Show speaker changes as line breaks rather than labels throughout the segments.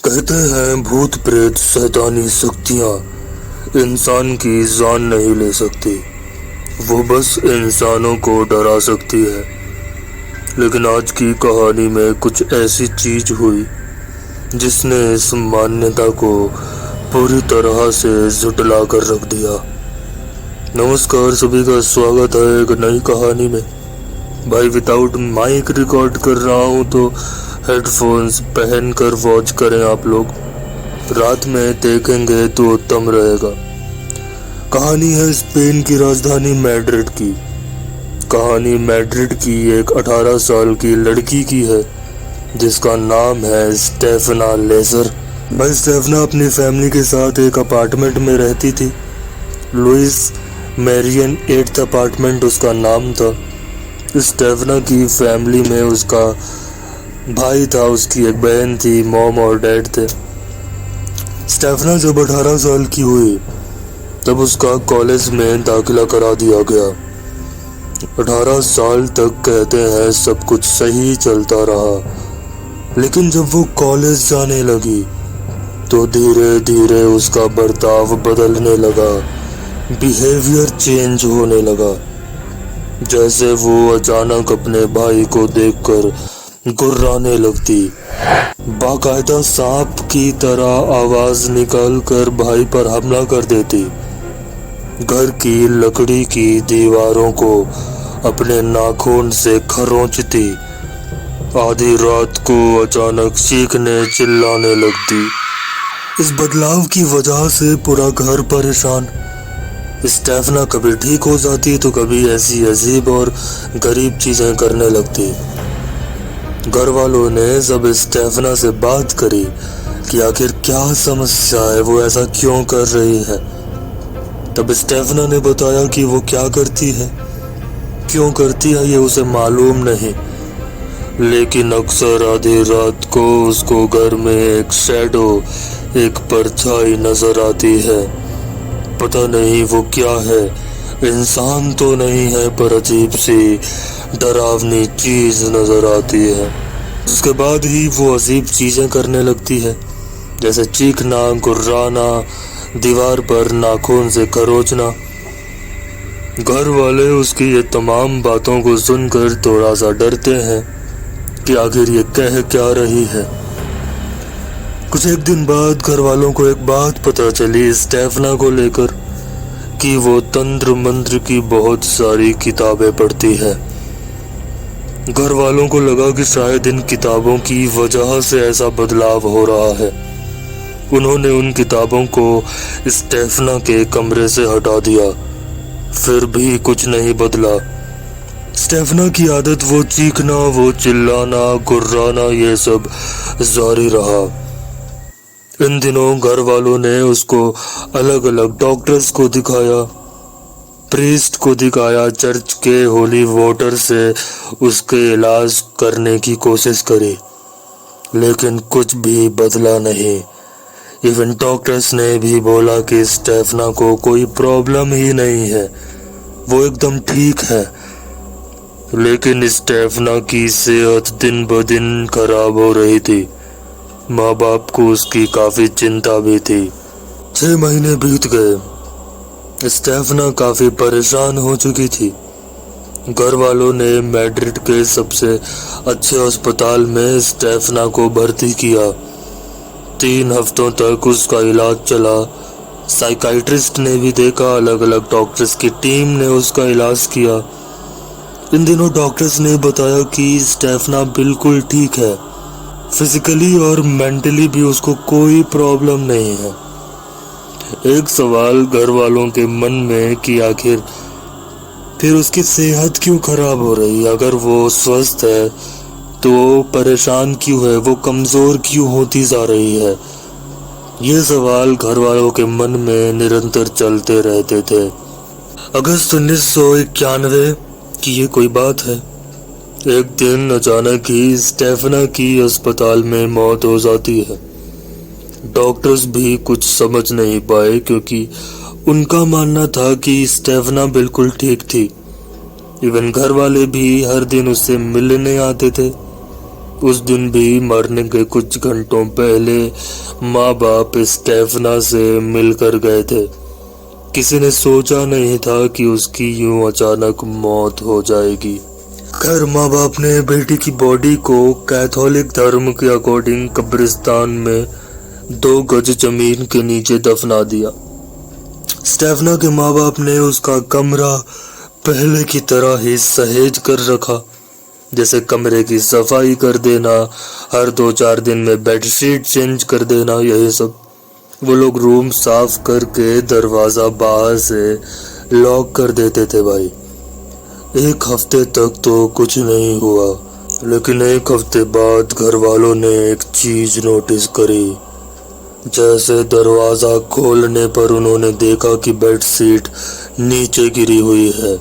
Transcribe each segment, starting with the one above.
कहते हैं भूत प्रेत शैतानी शक्तियाँ इंसान की जान नहीं ले सकती, वो बस इंसानों को डरा सकती है। लेकिन आज की कहानी में कुछ ऐसी चीज हुई जिसने इस मान्यता को पूरी तरह से झुठला कर रख दिया। नमस्कार, सभी का स्वागत है एक नई कहानी में। भाई विदाउट माइक रिकॉर्ड कर रहा हूँ तो हेडफोन्स पहन कर वॉच करें आप लोग। रात में देखेंगे तो उत्तम रहेगा। कहानी है स्पेन की राजधानी मैड्रिड की। कहानी मैड्रिड की एक 18 साल की लड़की की है जिसका नाम है स्टेफना लेजर। भाई स्टेफना अपनी फैमिली के साथ एक अपार्टमेंट में रहती थी। लुइस मैरियन 8th अपार्टमेंट उसका नाम था। स्टेफना की फैमिली में उसका भाई था, उसकी एक बहन थी, मॉम और डैड थे। स्टेफना जब 18 साल की हुई तब उसका कॉलेज में दाखिला करा दिया गया। 18 साल तक कहते हैं सब कुछ सही चलता रहा, लेकिन जब वो कॉलेज जाने लगी तो धीरे धीरे उसका बर्ताव बदलने लगा, बिहेवियर चेंज होने लगा। जैसे वो अचानक अपने भाई को देखकर गुर्राने लगती, बाकायदा सांप की तरह आवाज निकाल कर भाई पर हमला कर देती, घर की लकड़ी की दीवारों को अपने नाखून से खरोंचती, आधी रात को अचानक चीखने चिल्लाने लगती। इस बदलाव की वजह से पूरा घर परेशान। स्टेफना कभी ठीक हो जाती तो कभी ऐसी अजीब और गरीब चीजें करने लगती। घर वालों ने जब स्टेफना से बात करी कि आखिर क्या समस्या है, वो ऐसा क्यों कर रही है, तब स्टेफना ने बताया कि वो क्या करती है, क्यों करती है ये उसे मालूम नहीं, लेकिन अक्सर आधी रात को उसको घर में एक शैडो, एक परछाई नजर आती है। पता नहीं वो क्या है, इंसान तो नहीं है पर अजीब सी डरावनी चीज नजर आती है। उसके बाद ही वो अजीब चीजें करने लगती है, जैसे चीखना, गुर्राना, दीवार पर नाखून से खरोचना। घर वाले उसकी ये तमाम बातों को सुनकर थोड़ा सा डरते हैं कि आखिर ये कह क्या रही है। कुछ एक दिन बाद घर वालों को एक बात पता चली स्टेफना को लेकर कि वो तंत्र मंत्र की बहुत सारी किताबें पढ़ती है। घर वालों को लगा कि शायद इन किताबों की वजह से ऐसा बदलाव हो रहा है। उन्होंने उन किताबों को स्टेफना के कमरे से हटा दिया, फिर भी कुछ नहीं बदला। स्टेफना की आदत वो चीखना, वो चिल्लाना, गुर्राना, ये सब जारी रहा। इन दिनों घर वालों ने उसको अलग अलग डॉक्टर्स को दिखाया, प्रीस्ट को दिखाया, चर्च के होली वाटर से उसके इलाज करने की कोशिश करी, लेकिन कुछ भी बदला नहीं। इवन डॉक्टर्स ने भी बोला कि स्टेफना को कोई प्रॉब्लम ही नहीं है, वो एकदम ठीक है। लेकिन स्टेफना की सेहत दिन ब दिन खराब हो रही थी। माँ बाप को उसकी काफी चिंता भी थी। 6 महीने बीत गए। स्टेफना काफी परेशान हो चुकी थी। घर वालों ने मैड्रिड के सबसे अच्छे अस्पताल में स्टेफना को भर्ती किया। 3 हफ्तों तक उसका इलाज चला। साइकाइट्रिस्ट ने भी देखा, अलग अलग डॉक्टर्स की टीम ने उसका इलाज किया। इन दिनों डॉक्टर्स ने बताया कि स्टेफना बिल्कुल ठीक है, फिजिकली और मेंटली भी उसको कोई प्रॉब्लम नहीं है। एक सवाल घर वालों के मन में कि आखिर फिर उसकी सेहत क्यों खराब हो रही है, अगर वो स्वस्थ है तो वो परेशान क्यों है, वो कमजोर क्यों होती जा रही है। ये सवाल घर वालों के मन में निरंतर चलते रहते थे। अगस्त 1991 की ये कोई बात है। एक दिन अचानक ही स्टेफना की अस्पताल में मौत हो जाती है। डॉक्टर्स भी कुछ समझ नहीं पाए क्योंकि उनका मानना था कि स्टेफना बिल्कुल ठीक थी। इवन घर वाले भी हर दिन उससे मिलने आते थे, उस दिन भी मरने के कुछ घंटों पहले माँ बाप स्टेफना से मिलकर गए थे। किसी ने सोचा नहीं था कि उसकी यूं अचानक मौत हो जाएगी। खैर, माँ बाप ने बेटी की बॉडी को कैथोलिक धर्म के अकॉर्डिंग कब्रिस्तान में 2 गज जमीन के नीचे दफना दिया। स्टेफना के माँ बाप ने उसका कमरा पहले की तरह ही सहेज कर रखा, जैसे कमरे की सफाई कर देना, हर 2-4 दिन में बेडशीट चेंज कर देना, यही सब। वो लोग रूम साफ करके दरवाजा बाहर से लॉक कर देते थे भाई। 1 हफ्ते तक तो कुछ नहीं हुआ, लेकिन 1 हफ्ते बाद घर वालों ने एक चीज नोटिस करी। जैसे दरवाजा खोलने पर उन्होंने देखा कि बेडशीट नीचे गिरी हुई है,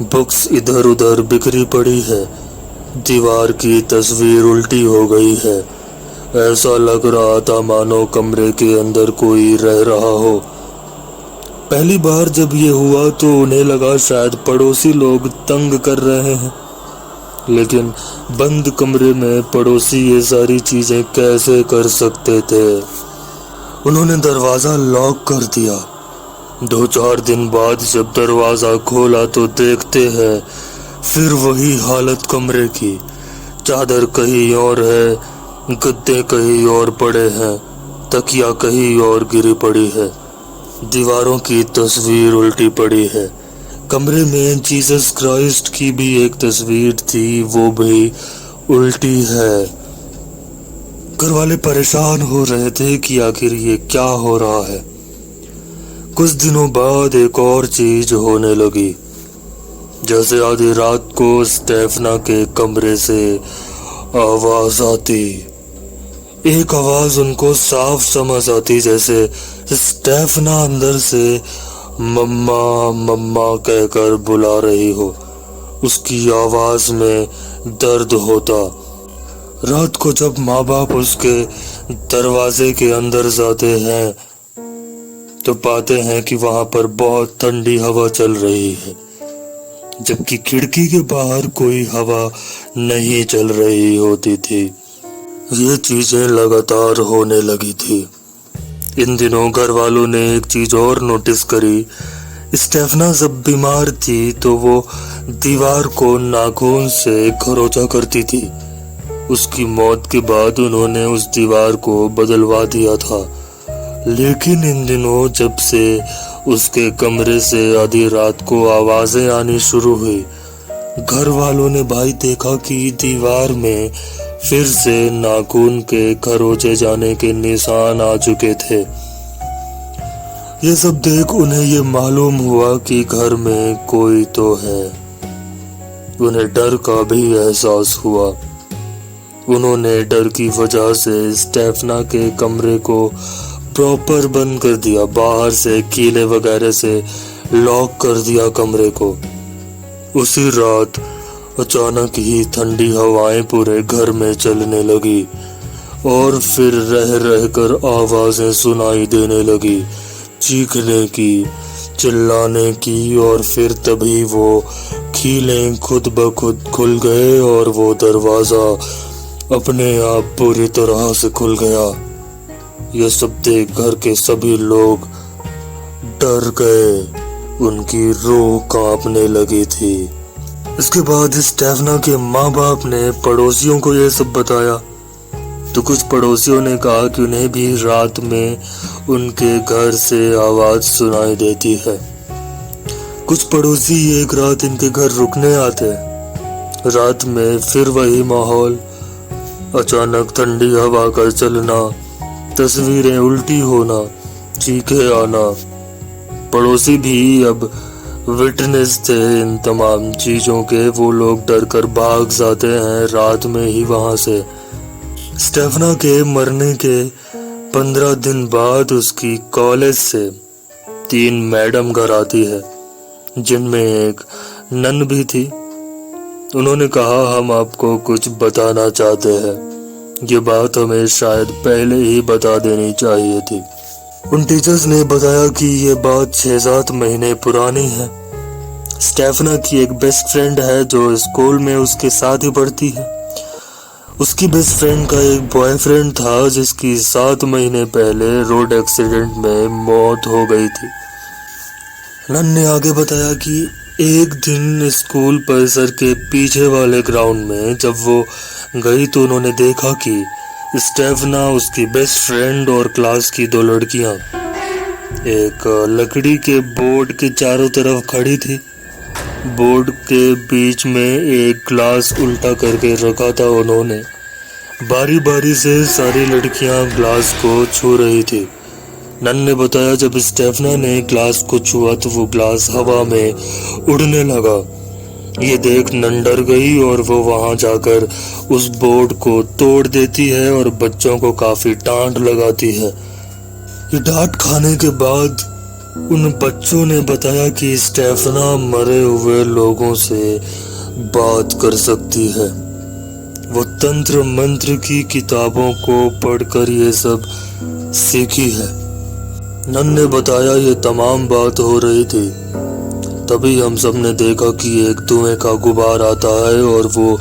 बुक्स इधर उधर बिखरी पड़ी है, दीवार की तस्वीर उल्टी हो गई है। ऐसा लग रहा था मानो कमरे के अंदर कोई रह रहा हो। पहली बार जब ये हुआ तो उन्हें लगा शायद पड़ोसी लोग तंग कर रहे हैं, लेकिन बंद कमरे में पड़ोसी ये सारी चीजें कैसे कर सकते थे। उन्होंने दरवाजा लॉक कर दिया। 2-4 दिन बाद जब दरवाजा खोला तो देखते हैं फिर वही हालत कमरे की। चादर कहीं और है, गद्दे कहीं और पड़े हैं, तकिया कहीं और गिरी पड़ी है, दीवारों की तस्वीर उल्टी पड़ी है। कमरे में जीसस क्राइस्ट की भी एक तस्वीर थी, वो भी उल्टी है। घर वाले परेशान हो रहे थे कि आखिर ये क्या हो रहा है। कुछ दिनों बाद एक और चीज होने लगी। जैसे आधी रात को स्टेफना के कमरे से आवाज आती। एक आवाज उनको साफ समझ आती, जैसे स्टेफना अंदर से मम्मा मम्मा कहकर बुला रही हो। उसकी आवाज में दर्द होता। रात को जब माँ बाप उसके दरवाजे के अंदर जाते हैं तो पाते हैं कि वहां पर बहुत ठंडी हवा चल रही है, जबकि खिड़की के बाहर कोई हवा नहीं चल रही होती थी। ये चीजें लगातार होने लगी थी। इन दिनों घर वालों ने एक चीज और नोटिस करी। स्टेफना जब बीमार थी तो वो दीवार को नाखून से खरोंचा करती थी। उसकी मौत के बाद उन्होंने उस दीवार को बदलवा दिया था, लेकिन इन दिनों जब से उसके कमरे से आधी रात को आवाजें आनी शुरू हुई, घर वालों ने भाई देखा कि दीवार में फिर से नाखून के खरोंचे जाने के निशान आ चुके थे। ये सब देख उन्हें ये मालूम हुआ कि घर में कोई तो है। उन्हें डर का भी एहसास हुआ। उन्होंने डर की वजह से स्टेफना के कमरे को प्रॉपर बंद कर दिया, बाहर से कीले वगैरह से लॉक कर दिया कमरे को। उसी रात अचानक ही ठंडी हवाएं पूरे घर में चलने लगी और फिर रह रह कर आवाजें सुनाई देने लगी, चीखने की, चिल्लाने की। और फिर तभी वो कीलें खुद ब खुद खुल गए और वो दरवाजा अपने आप पूरी तरह से खुल गया। यह सब देख घर के सभी लोग डर गए, उनकी रूह कांपने लगी थी। इसके बाद स्टेफना के माँ बाप ने पड़ोसियों को यह सब बताया, तो कुछ पड़ोसियों ने कहा कि उन्हें भी रात में उनके घर से आवाज सुनाई देती है। कुछ पड़ोसी एक रात इनके घर रुकने आते। रात में फिर वही माहौल, अचानक ठंडी हवा का चलना, तस्वीरें उल्टी होना, चीखें आना। पड़ोसी भी अब विटनेस थे इन तमाम चीजों के। वो लोग डर कर भाग जाते हैं रात में ही वहां से। स्टेफना के मरने के 15 दिन बाद उसकी कॉलेज से 3 मैडम घर आती है, जिनमें एक नन भी थी। उन्होंने कहा, हम आपको कुछ बताना चाहते हैं। ये बात हमें शायद पहले ही बता देनी चाहिए थी। उन टीचर्स ने बताया कि ये बात 6-7 महीने पुरानी है। स्टेफना की एक बेस्ट फ्रेंड है जो स्कूल में उसके साथ ही पढ़ती है। उसकी बेस्ट फ्रेंड का एक बॉयफ्रेंड था जिसकी 7 महीने पहले रोड एक्सीडेंट में मौत हो गई थी। नन ने आगे बताया कि एक दिन स्कूल परिसर के पीछे वाले ग्राउंड में जब वो गई तो उन्होंने देखा कि स्टेफना, उसकी बेस्ट फ्रेंड और क्लास की 2 लड़कियां एक लकड़ी के बोर्ड के चारों तरफ खड़ी थी। बोर्ड के बीच में एक ग्लास उल्टा करके रखा था। उन्होंने बारी बारी से सारी लड़कियां ग्लास को छू रही थी। नन ने बताया जब स्टेफना ने ग्लास को छुआ तो वो ग्लास हवा में उड़ने लगा। ये देख नन डर गई और वो वहां जाकर उस बोर्ड को तोड़ देती है और बच्चों को काफी डांट लगाती है। ये डांट खाने के बाद उन बच्चों ने बताया कि स्टेफना मरे हुए लोगों से बात कर सकती है। वो तंत्र मंत्र की किताबों को पढ़कर ये सब सीखी है। नन ने बताया ये तमाम बात हो रही थी, तभी हम सब ने देखा कि एक धुएं का गुबार आता है और वो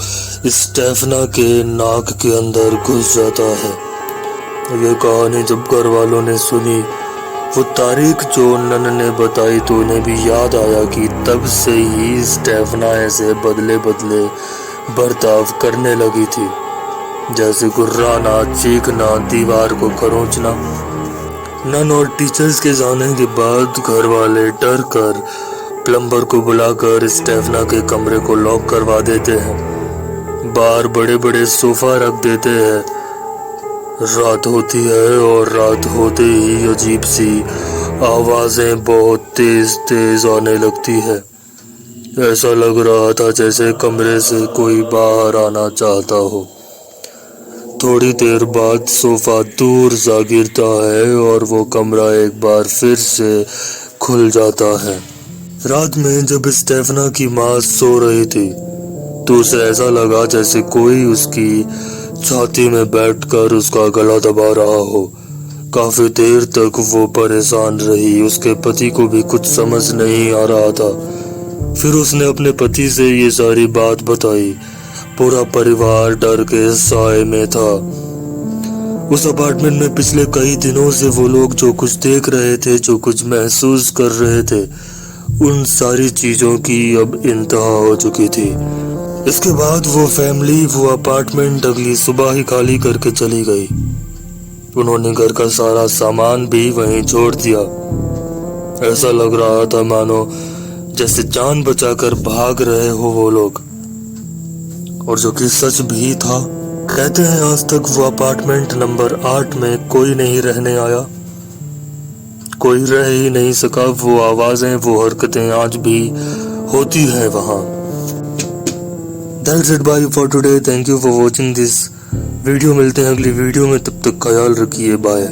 स्टेफना के नाक के अंदर घुस जाता है। ये कहानी जब घर वालों ने सुनी, वो तारीख जो नन ने बताई तो उन्हें भी याद आया कि तब से ही स्टेफना ऐसे बदले बदले बर्ताव करने लगी थी, जैसे गुर्राना, चीखना, दीवार को खरोंचना। नन और टीचर्स के जाने के बाद घर वाले डर कर प्लम्बर को बुलाकर स्टेफना के कमरे को लॉक करवा देते हैं। बाहर बड़े बड़े सोफा रख देते हैं। रात होती है और रात होते ही अजीब सी आवाजें बहुत तेज तेज आने लगती है। ऐसा लग रहा था जैसे कमरे से कोई बाहर आना चाहता हो। थोड़ी देर बाद सोफा दूर जा गिरता है और वो कमरा एक बार फिर से खुल जाता है। रात में जब स्टेफना की माँ सो रही थी तो उसे ऐसा लगा जैसे कोई उसकी छाती में बैठकर उसका गला दबा रहा हो। काफी देर तक वो परेशान रही। उसके पति को भी कुछ समझ नहीं आ रहा था। फिर उसने अपने पति से ये सारी बात बताई। पूरा परिवार डर के साए में था। उस अपार्टमेंट में पिछले कई दिनों से वो लोग जो कुछ देख रहे थे, जो कुछ महसूस कर रहे थे, उन सारी चीजों की अब इंतहा हो चुकी थी। इसके बाद वो फैमिली वो अपार्टमेंट अगली सुबह ही खाली करके चली गई। उन्होंने घर का सारा सामान भी वहीं छोड़ दिया। ऐसा लग रहा था मानो जैसे जान बचाकर भाग रहे हो वो लोग, और जो कि सच भी था। कहते हैं आज तक वो अपार्टमेंट नंबर 8 में कोई नहीं रहने आया, कोई रह ही नहीं सका। वो आवाजें, वो हरकतें आज भी होती है वहां। That's it bye for today. Thank you for watching this video. मिलते हैं अगली वीडियो में, तब तक ख्याल रखिए। बाय।